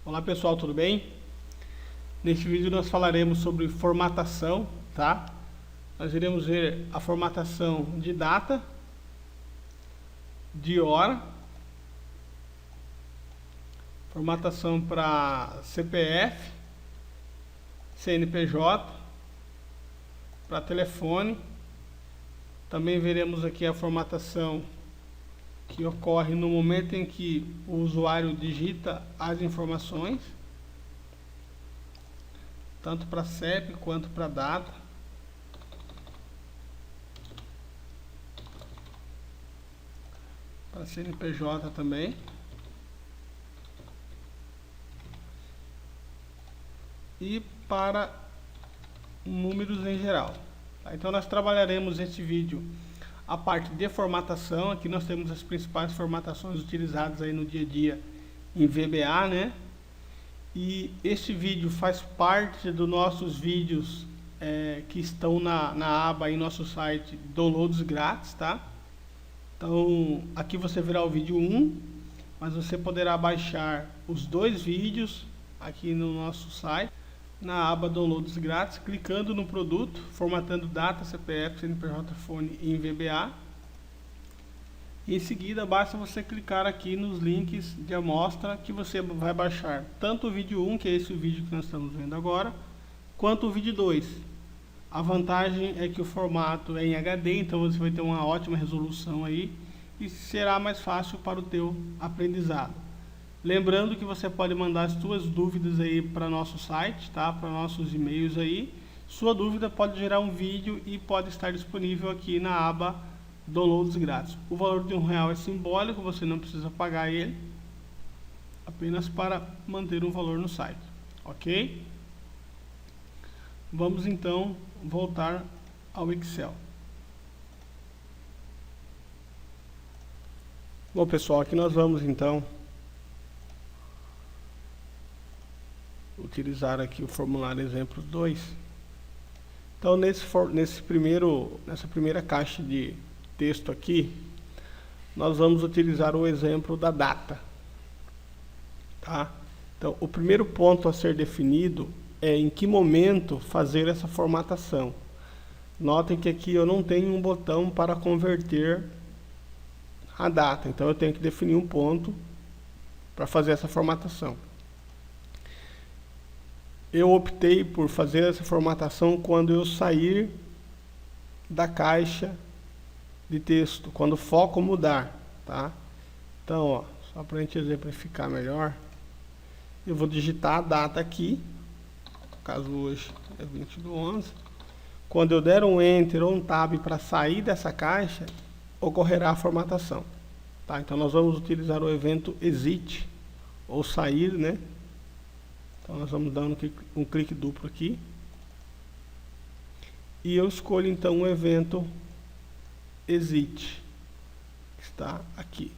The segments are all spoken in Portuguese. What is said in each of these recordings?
Olá pessoal, tudo bem? Neste vídeo nós falaremos sobre formatação, tá? Nós iremos ver a formatação de data, de hora, formatação para CPF, CNPJ, para telefone. Também veremos aqui a formatação que ocorre no momento em que o usuário digita as informações, tanto para CEP quanto para data. Para CNPJ também. E para números em geral. Tá? Então nós trabalharemos neste vídeo a parte de formatação. Aqui nós temos as principais formatações utilizadas aí no dia a dia em VBA, né? E este vídeo faz parte dos nossos vídeos que estão na aba em nosso site Downloads Grátis, tá? Então aqui você verá o vídeo 1, mas você poderá baixar os dois vídeos aqui no nosso site, na aba Downloads Grátis, clicando no produto, formatando data, CPF, CNPJ, fone em VBA. Em seguida, basta você clicar aqui nos links de amostra que você vai baixar tanto o vídeo 1, que é esse o vídeo que nós estamos vendo agora, quanto o vídeo 2. A vantagem é que o formato é em HD, então você vai ter uma ótima resolução aí e será mais fácil para o teu aprendizado. Lembrando que você pode mandar as suas dúvidas aí para nosso site, tá? Para nossos e-mails aí. Sua dúvida pode gerar um vídeo e pode estar disponível aqui na aba Downloads Grátis. O valor de R$1 é simbólico, você não precisa pagar ele, apenas para manter um valor no site, ok? Vamos então voltar ao Excel. Bom pessoal, aqui nós vamos então utilizar aqui o formulário exemplo 2. Então nessa primeira caixa de texto aqui, nós vamos utilizar o exemplo da data, tá? Então o primeiro ponto a ser definido é em que momento fazer essa formatação. Notem que aqui eu não tenho um botão para converter a data, então eu tenho que definir um ponto para fazer essa formatação. Eu optei por fazer essa formatação quando eu sair da caixa de texto, quando o foco mudar, tá? Então, ó, só para a gente exemplificar melhor, eu vou digitar a data aqui, no caso hoje é 20/11. Quando eu der um Enter ou um Tab para sair dessa caixa, ocorrerá a formatação, tá? Então nós vamos utilizar o evento Exit, ou sair, né? Então nós vamos dar um clique duplo aqui. E eu escolho então o evento Exit, que está aqui.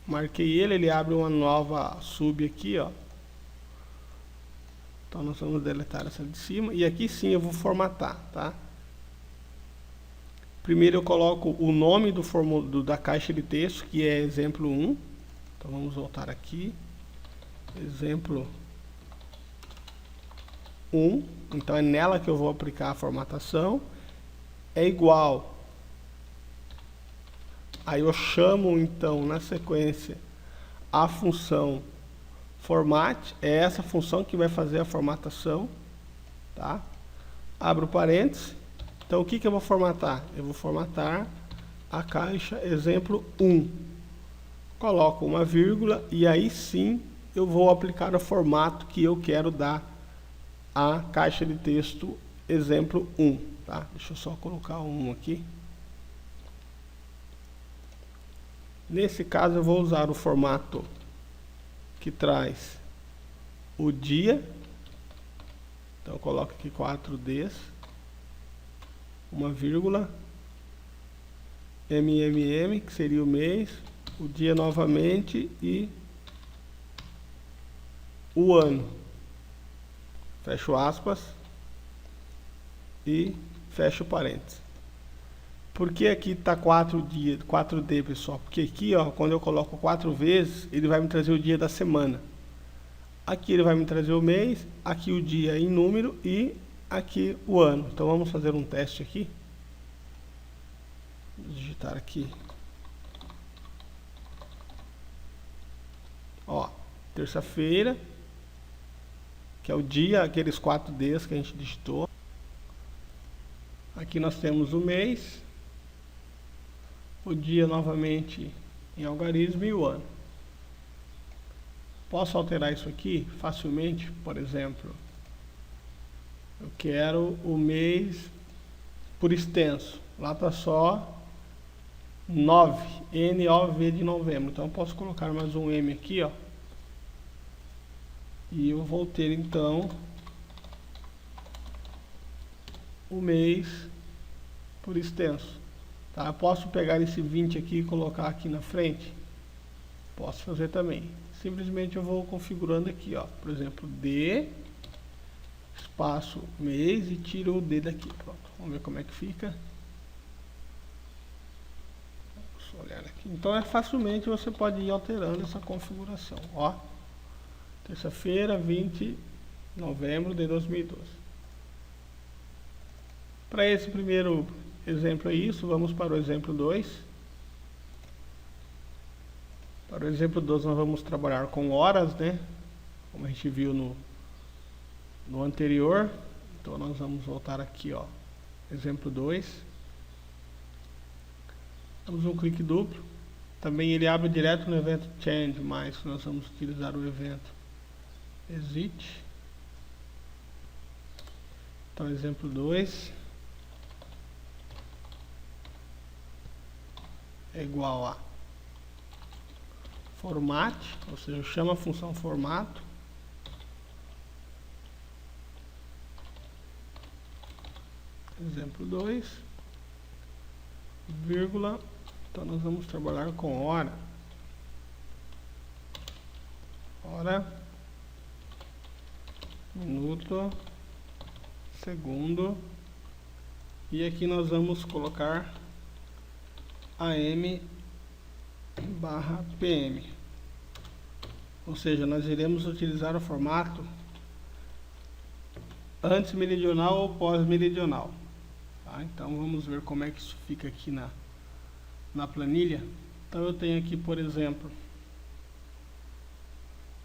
Marquei ele abre uma nova sub aqui, ó. Então nós vamos deletar essa de cima. E aqui sim eu vou formatar, tá? Primeiro eu coloco o nome da caixa de texto, que é exemplo 1. Então vamos voltar aqui. Exemplo 1, então é nela que eu vou aplicar a formatação, é igual, aí eu chamo então na sequência a função format, é essa função que vai fazer a formatação, tá? Abro parênteses, então o que eu vou formatar? Eu vou formatar a caixa exemplo 1, coloco uma vírgula e aí sim eu vou aplicar o formato que eu quero dar à caixa de texto exemplo 1, tá? Deixa eu só colocar um aqui. Nesse caso eu vou usar o formato que traz o dia. Então eu coloco aqui 4Ds, uma vírgula, MMM, que seria o mês, o dia novamente e o ano, fecho aspas e fecho parênteses. Por que aqui está 4D, pessoal? Porque aqui, ó, quando eu coloco 4 vezes, ele vai me trazer o dia da semana. Aqui ele vai me trazer o mês, aqui o dia em número e aqui o ano. Então vamos fazer um teste aqui. Vou digitar aqui. Ó, terça-feira, que é o dia, aqueles 4 Ds que a gente digitou. Aqui nós temos o mês, o dia novamente em algarismo e o ano. Posso alterar isso aqui facilmente, por exemplo, eu quero o mês por extenso, lá está só 9, N-O-V de novembro, então eu posso colocar mais um M aqui, ó, e eu vou ter então o mês por extenso, tá? Eu posso pegar esse 20 aqui e colocar aqui na frente, posso fazer também. Simplesmente eu vou configurando aqui, ó, por exemplo, D, espaço mês e tiro o D daqui, pronto. Vamos ver como é que fica. Vamos olhar aqui. Então facilmente você pode ir alterando essa configuração, ó. Terça-feira, 20 de novembro de 2012. Para esse primeiro exemplo é isso, vamos para o exemplo 2. Para o exemplo 2 nós vamos trabalhar com horas, né? Como a gente viu no anterior. Então nós vamos voltar aqui, ó. Exemplo 2. Damos um clique duplo. Também ele abre direto no evento Change, mas nós vamos utilizar o evento Exit. Então exemplo 2 é igual a formate, ou seja, chama a função formato, exemplo 2, vírgula, então nós vamos trabalhar com hora, minuto, segundo, e aqui nós vamos colocar AM/PM, ou seja, nós iremos utilizar o formato antes meridional ou pós-meridional, tá? Então vamos ver como é que isso fica aqui na planilha. Então eu tenho aqui, por exemplo,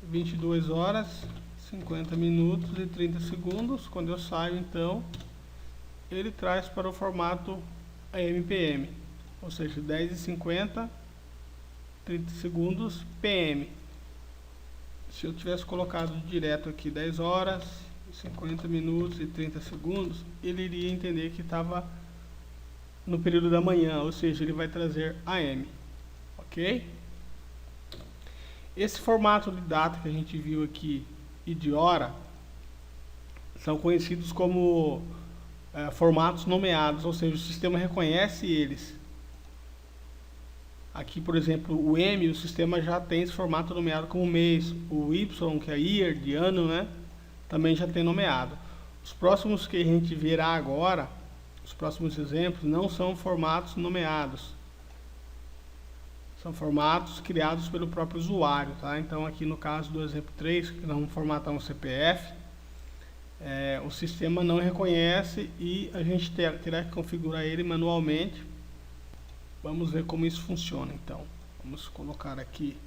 22 horas, 50 minutos e 30 segundos. Quando eu saio, então, ele traz para o formato AM/PM, ou seja, 10h50, 30 segundos, PM. Se eu tivesse colocado direto aqui 10 horas, 50 minutos e 30 segundos, ele iria entender que estava no período da manhã, ou seja, ele vai trazer AM, ok? Esse formato de data que a gente viu aqui e de hora são conhecidos como formatos nomeados, ou seja, o sistema reconhece eles. Aqui, por exemplo, o M, o sistema já tem esse formato nomeado como mês. O Y, que é year, de ano, né? Também já tem nomeado. Os próximos que a gente verá agora, os próximos exemplos, não são formatos nomeados. São formatos criados pelo próprio usuário, tá? Então, aqui no caso do exemplo 3, que nós vamos formatar um CPF, o sistema não reconhece e a gente terá que configurar ele manualmente. Vamos ver como isso funciona, então. Vamos colocar aqui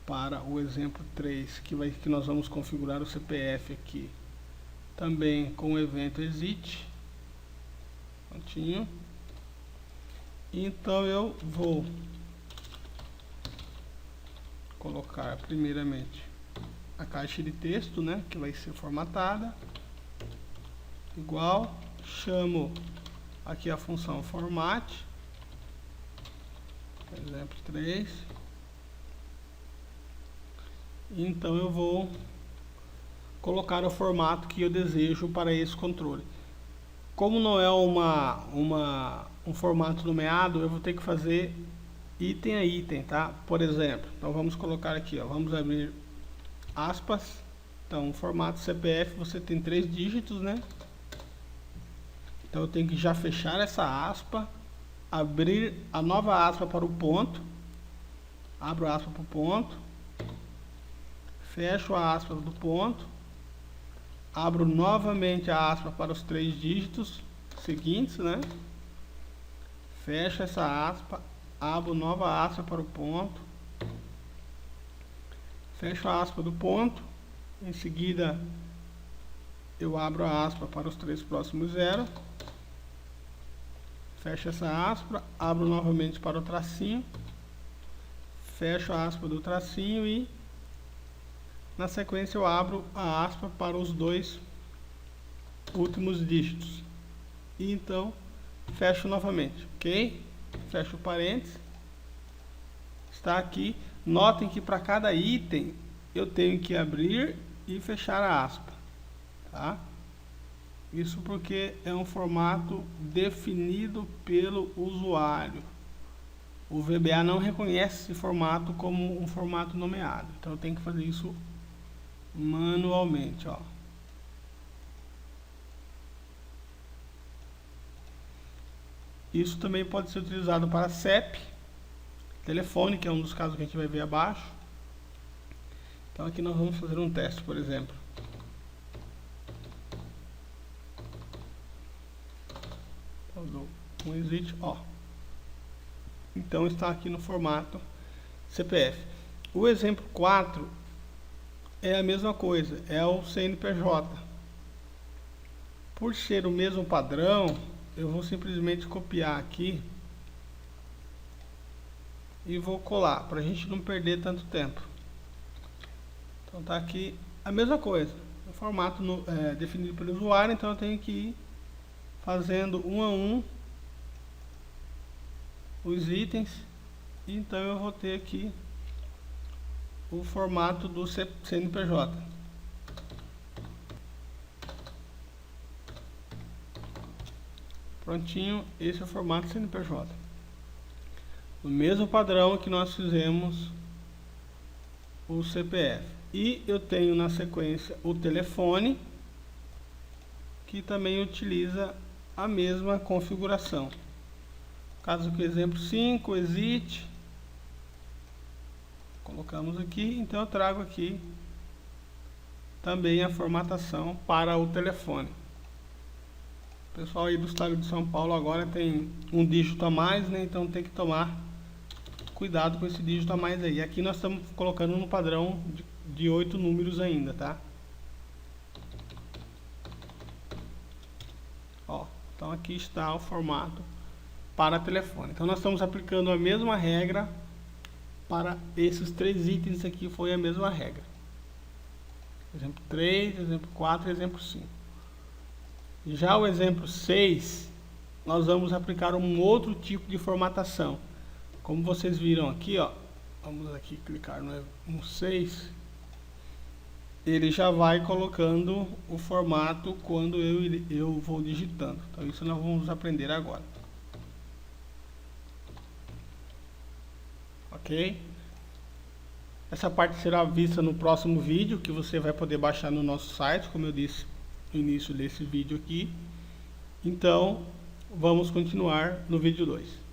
para o exemplo 3, que nós vamos configurar o CPF aqui. Também com o evento exit. Prontinho. Então eu vou colocar primeiramente a caixa de texto, né, que vai ser formatada. Igual, chamo aqui a função format, exemplo 3. Então eu vou colocar o formato que eu desejo para esse controle. Como não é um formato nomeado, eu vou ter que fazer item a item, tá? Por exemplo, então vamos colocar aqui, ó, vamos abrir aspas. Então, formato CPF, você tem 3 dígitos, né? Então eu tenho que já fechar essa aspa, abrir a nova aspa para o ponto, abro a aspa para o ponto, fecho a aspas do ponto, abro novamente a aspa para os 3 dígitos seguintes, né? Fecho essa aspa, abro nova aspa para o ponto, fecho a aspa do ponto, em seguida eu abro a aspa para os 3 próximos zeros, fecho essa aspa, abro novamente para o tracinho, fecho a aspa do tracinho e na sequência eu abro a aspa para os 2 últimos dígitos. E então fecho novamente, ok? Fecho o parênteses. Está aqui. Notem que para cada item eu tenho que abrir e fechar a aspa, tá? Isso porque é um formato definido pelo usuário. O VBA não reconhece esse formato como um formato nomeado. Então eu tenho que fazer isso manualmente, ó. Isso também pode ser utilizado para CEP, telefone, que é um dos casos que a gente vai ver abaixo. Então aqui nós vamos fazer um teste, por exemplo. Um exit, ó. Então está aqui no formato CPF. O exemplo 4 é a mesma coisa, é o CNPJ. Por ser o mesmo padrão, eu vou simplesmente copiar aqui e vou colar, para a gente não perder tanto tempo. Então tá aqui a mesma coisa, o formato definido pelo usuário, então eu tenho que ir fazendo um a um os itens, e então eu vou ter aqui o formato do CNPJ. Prontinho, esse é o formato CNPJ. O mesmo padrão que nós fizemos o CPF. E eu tenho na sequência o telefone, que também utiliza a mesma configuração. Caso que o exemplo 5, exit, colocamos aqui, então eu trago aqui também a formatação para o telefone. O pessoal aí do estado de São Paulo agora tem um dígito a mais, né? Então tem que tomar cuidado com esse dígito a mais aí. Aqui nós estamos colocando no padrão de 8 números ainda, tá? Ó, então aqui está o formato para telefone. Então nós estamos aplicando a mesma regra para esses 3 itens aqui, foi a mesma regra. Exemplo 3, exemplo 4 e exemplo 5. Já o exemplo 6, nós vamos aplicar um outro tipo de formatação. Como vocês viram aqui, ó, vamos aqui clicar no 6, ele já vai colocando o formato quando eu vou digitando. Então isso nós vamos aprender agora. Ok? Essa parte será vista no próximo vídeo, que você vai poder baixar no nosso site, como eu disse no início desse vídeo aqui. Então, vamos continuar no vídeo 2.